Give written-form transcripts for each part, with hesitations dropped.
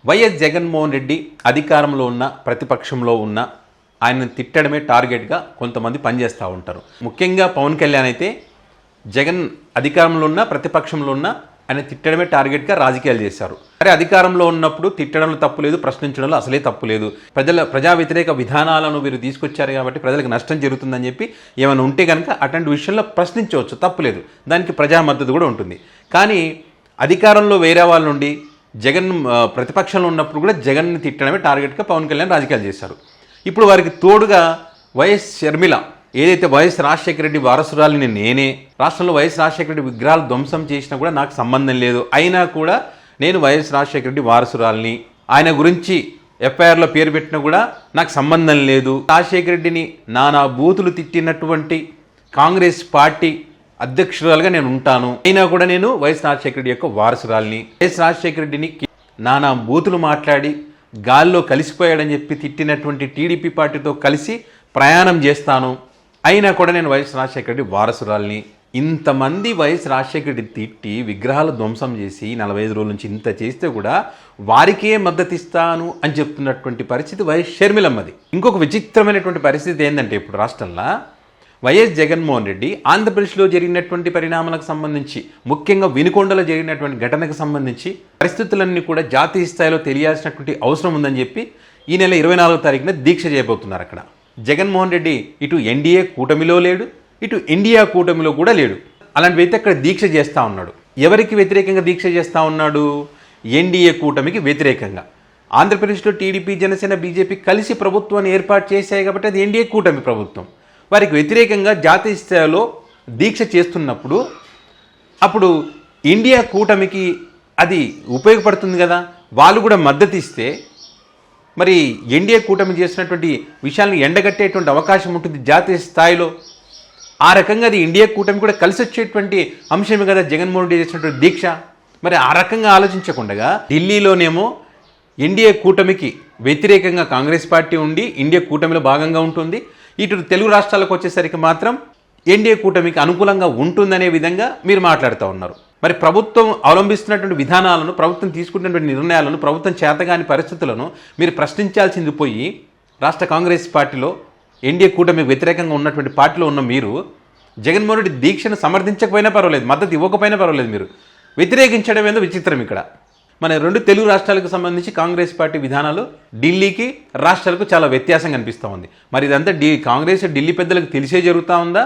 YS Jaganmohan Reddy అధికారంలో ఉన్న ప్రతిపక్షంలో ఉన్న ఆయనను తిట్టడమే టార్గెట్గా కొంతమంది పనిచేస్తూ ఉంటారు. ముఖ్యంగా పవన్ కళ్యాణ్ అయితే జగన్ అధికారంలో ఉన్న ప్రతిపక్షంలో ఉన్న ఆయన తిట్టడమే టార్గెట్గా రాజకీయాలు చేశారు. మరి అధికారంలో ఉన్నప్పుడు తిట్టడంలో తప్పు లేదు, ప్రశ్నించడంలో అసలే తప్పు లేదు. ప్రజా వ్యతిరేక విధానాలను వీరు తీసుకొచ్చారు కాబట్టి ప్రజలకు నష్టం జరుగుతుందని చెప్పి ఏమైనా ఉంటే కనుక అటువంటి విషయంలో ప్రశ్నించవచ్చు, తప్పు లేదు. దానికి ప్రజా మద్దతు కూడా ఉంటుంది. కానీ అధికారంలో వేరే వాళ్ళ నుండి జగన్ ప్రతిపక్షంలో ఉన్నప్పుడు కూడా జగన్ని తిట్టడమే టార్గెట్గా పవన్ కళ్యాణ్ రాజకీయాలు చేశారు. ఇప్పుడు వారికి తోడుగా వైఎస్ షర్మిల ఏదైతే వైఎస్ రాజశేఖర రెడ్డి వారసురాలిని నేనే, రాష్ట్రంలో వైఎస్ రాజశేఖర రెడ్డి విగ్రహాలు ధ్వంసం చేసినా కూడా నాకు సంబంధం లేదు, అయినా కూడా నేను వైఎస్ రాజశేఖర రెడ్డి వారసురాలిని, ఆయన గురించి ఎఫ్ఐఆర్లో పేరు పెట్టినా కూడా నాకు సంబంధం లేదు, రాజశేఖర రెడ్డిని నానా బూతులు తిట్టినటువంటి కాంగ్రెస్ పార్టీ అధ్యక్షురాలుగా నేను ఉంటాను, అయినా కూడా నేను వైఎస్ రాజశేఖర రెడ్డి యొక్క వారసురాలిని, వైఎస్ రాజశేఖర రెడ్డిని నానా బూతులు మాట్లాడి గాల్లో కలిసిపోయాడని చెప్పి తిట్టినటువంటి టీడీపీ పార్టీతో కలిసి ప్రయాణం చేస్తాను, అయినా కూడా నేను వైఎస్ రాజశేఖర రెడ్డి వారసురాలిని. ఇంతమంది వైఎస్ రాజశేఖర రెడ్డి తిట్టి విగ్రహాలు ధ్వంసం చేసి 45 రోజుల నుంచి ఇంత చేస్తే కూడా వారికే మద్దతు ఇస్తాను అని చెప్తున్నటువంటి పరిస్థితి వైఎస్ షర్మిలమ్మది. ఇంకొక విచిత్రమైనటువంటి పరిస్థితి ఏంటంటే ఇప్పుడు రాష్ట్రంలో వైఎస్ జగన్మోహన్ రెడ్డి ఆంధ్రప్రదేశ్లో జరిగినటువంటి పరిణామాలకు సంబంధించి, ముఖ్యంగా వినుకొండలో జరిగినటువంటి ఘటనకు సంబంధించి పరిస్థితులన్నీ కూడా జాతీయ స్థాయిలో తెలియాల్సినటువంటి అవసరం ఉందని చెప్పి ఈ నెల 24వ తారీఖున దీక్ష చేయబోతున్నారు. అక్కడ జగన్మోహన్ రెడ్డి ఇటు ఎన్డీఏ కూటమిలో లేడు, ఇటు ఇండియా కూటమిలో కూడా లేడు. అలాంటి వ్యక్తి అక్కడ దీక్ష చేస్తూ ఉన్నాడు. ఎవరికి వ్యతిరేకంగా దీక్ష చేస్తూ ఉన్నాడు? ఎన్డీఏ కూటమికి వ్యతిరేకంగా. ఆంధ్రప్రదేశ్లో టీడీపీ, జనసేన, బీజేపీ కలిసి ప్రభుత్వాన్ని ఏర్పాటు చేశాయి కాబట్టి అది ఎన్డీఏ కూటమి ప్రభుత్వం. వారికి వ్యతిరేకంగా జాతీయ స్థాయిలో దీక్ష చేస్తున్నప్పుడు అప్పుడు ఇండియా కూటమికి అది ఉపయోగపడుతుంది కదా, వాళ్ళు కూడా మద్దతు ఇస్తే మరి ఎన్డీఏ కూటమి చేసినటువంటి విషయాలను ఎండగట్టేటువంటి అవకాశం ఉంటుంది జాతీయ స్థాయిలో. ఆ రకంగా అది ఇండియా కూటమి కూడా కలిసి వచ్చేటువంటి అంశమే కదా జగన్మోహన్ రెడ్డి చేసినటువంటి దీక్ష. మరి ఆ రకంగా ఆలోచించకుండా ఢిల్లీలోనేమో ఎన్డీఏ కూటమికి వ్యతిరేకంగా కాంగ్రెస్ పార్టీ ఉండి ఇండియా కూటమిలో భాగంగా ఉంటుంది, ఇటు తెలుగు రాష్ట్రాలకు వచ్చేసరికి మాత్రం ఎన్డీఏ కూటమికి అనుకూలంగా ఉంటుందనే విధంగా మీరు మాట్లాడుతూ ఉన్నారు. మరి ప్రభుత్వం అవలంబిస్తున్నటువంటి విధానాలను, ప్రభుత్వం తీసుకున్నటువంటి నిర్ణయాలను, ప్రభుత్వం చేతగాని పరిస్థితులను మీరు ప్రశ్నించాల్సింది పోయి రాష్ట్ర కాంగ్రెస్ పార్టీలో ఎన్డీఏ కూటమికి వ్యతిరేకంగా ఉన్నటువంటి పార్టీలో ఉన్న మీరు జగన్మోహన్ రెడ్డి దీక్షను సమర్థించకపోయినా పర్వాలేదు, మద్దతు ఇవ్వకపోయినా పర్వాలేదు, మీరు వ్యతిరేకించడం ఏందో విచిత్రం. ఇక్కడ మన 2 తెలుగు రాష్ట్రాలకు సంబంధించి కాంగ్రెస్ పార్టీ విధానాలు ఢిల్లీకి, రాష్ట్రాలకు చాలా వ్యత్యాసం కనిపిస్తూ ఉంది. మరి ఇదంతా కాంగ్రెస్ ఢిల్లీ పెద్దలకు తెలిసే జరుగుతూ ఉందా,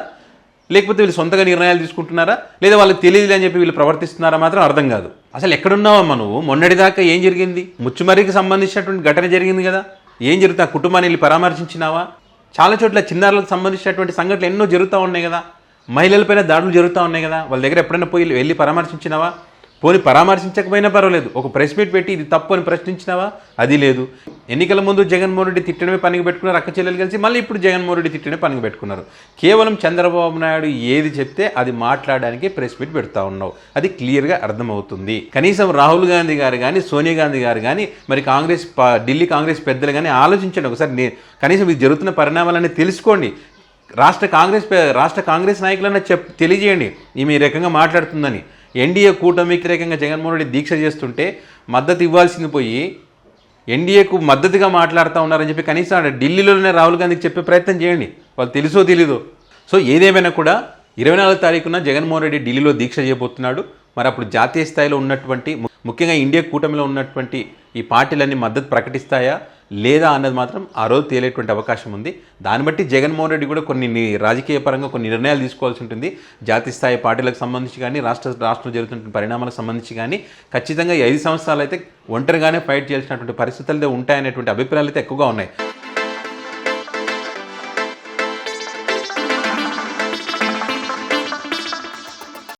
లేకపోతే వీళ్ళు సొంతగా నిర్ణయాలు తీసుకుంటున్నారా, లేదా వాళ్ళకి తెలియదు అని చెప్పి వీళ్ళు ప్రవర్తిస్తున్నారా మాత్రం అర్థం కాదు. అసలు ఎక్కడున్నావమ్మా నువ్వు? మొన్నటిదాకా ఏం జరిగింది? ముచ్చుమర్రికి సంబంధించినటువంటి ఘటన జరిగింది కదా, ఏం జరుగుతుంది? ఆ కుటుంబాన్ని వెళ్ళి పరామర్శించినావా? చాలా చోట్ల చిన్నారులకు సంబంధించినటువంటి సంఘటనలు ఎన్నో జరుగుతూ ఉన్నాయి కదా, మహిళలపైన దాడులు జరుగుతూ ఉన్నాయి కదా, వాళ్ళ దగ్గర ఎప్పుడైనా పోయి వెళ్ళి పరామర్శించినావా? పోనీ పరామర్శించకపోయినా పర్వాలేదు, ఒక ప్రెస్ మీట్ పెట్టి ఇది తప్పు అని ప్రశ్నించినావా? అది లేదు. ఎన్నికల ముందు జగన్మోహన్ రెడ్డి తిట్టడమే పనికి పెట్టుకున్నారు, అక్క చెల్లెలు కలిసి, మళ్ళీ ఇప్పుడు జగన్మోహన్ రెడ్డి తిట్టడమే పనికి పెట్టుకున్నారు. కేవలం చంద్రబాబు నాయుడు ఏది చెప్తే అది మాట్లాడడానికి ప్రెస్ మీట్ పెడతా ఉన్నావు, అది క్లియర్గా అర్థమవుతుంది. కనీసం రాహుల్ గాంధీ గారు కానీ, సోనియా గాంధీ గారు కానీ, మరి ఢిల్లీ కాంగ్రెస్ పెద్దలు కానీ ఆలోచించండి ఒకసారి. కనీసం ఇది జరుగుతున్న పరిణామాలన్నీ తెలుసుకోండి. రాష్ట్ర కాంగ్రెస్ నాయకులన్నా తెలియజేయండి ఈమె ఈ రకంగా మాట్లాడుతుందని. ఎన్డీఏ కూటమికి వ్యతిరేకంగా జగన్మోహన్ రెడ్డి దీక్ష చేస్తుంటే మద్దతు ఇవ్వాల్సింది పోయి ఎన్డీఏకు మద్దతుగా మాట్లాడుతూ ఉన్నారని చెప్పి కనీసం ఢిల్లీలోనే రాహుల్ గాంధీకి చెప్పే ప్రయత్నం చేయండి, వాళ్ళు తెలుసో తెలీదో. సో ఏదేమైనా కూడా 24వ తారీఖున జగన్మోహన్ రెడ్డి ఢిల్లీలో దీక్ష చేయబోతున్నాడు. మరి అప్పుడు జాతీయ స్థాయిలో ఉన్నటువంటి, ముఖ్యంగా ఇండియా కూటమిలో ఉన్నటువంటి ఈ పార్టీలన్నీ మద్దతు ప్రకటిస్తాయా లేదా అన్నది మాత్రం ఆ రోజు తేలేటువంటి అవకాశం ఉంది. దాన్ని బట్టి జగన్మోహన్ రెడ్డి కూడా కొన్ని రాజకీయ పరంగా కొన్ని నిర్ణయాలు తీసుకోవాల్సి ఉంటుంది. జాతీయ స్థాయి పార్టీలకు సంబంధించి కానీ, రాష్ట్రంలో జరుగుతున్న పరిణామాలకు సంబంధించి కానీ ఖచ్చితంగా 5 సంవత్సరాలు అయితే ఒంటరిగానే ఫైట్ చేయాల్సినటువంటి పరిస్థితులు ఉంటాయనేటువంటి అభిప్రాయాలు అయితే ఎక్కువగా ఉన్నాయి.